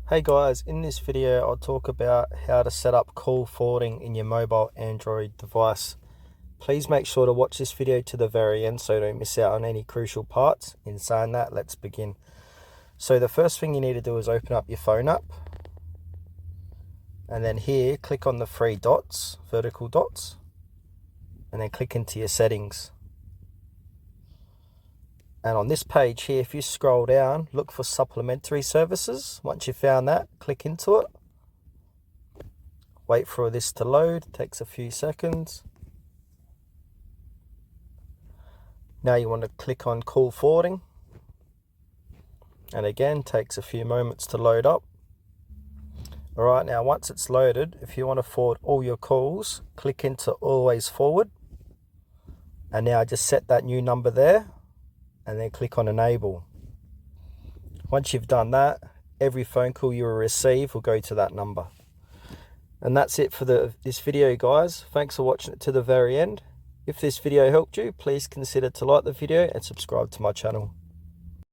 Hey guys, in this video I'll talk about how to set up call forwarding in your mobile Android device. Please make sure to watch this video to the very end so you don't miss out on any crucial parts. In saying that, let's begin. So the first thing you need to do is open up your phone app, and then here click on the three dots, vertical dots, and then click into your settings. And on this page here, if you scroll down, look for supplementary services. Once you've found that, click into it. Wait for this to load, it takes a few seconds. Now you want to click on call forwarding. And again, takes a few moments to load up. Alright, now once it's loaded, if you want to forward all your calls, click into always forward. And now just set that new number there, and then click on enable. Once you've done that, every phone call you will receive will go to that number. And that's it for this video, guys. Thanks for watching it to the very end. If this video helped you, please consider to like the video and subscribe to my channel.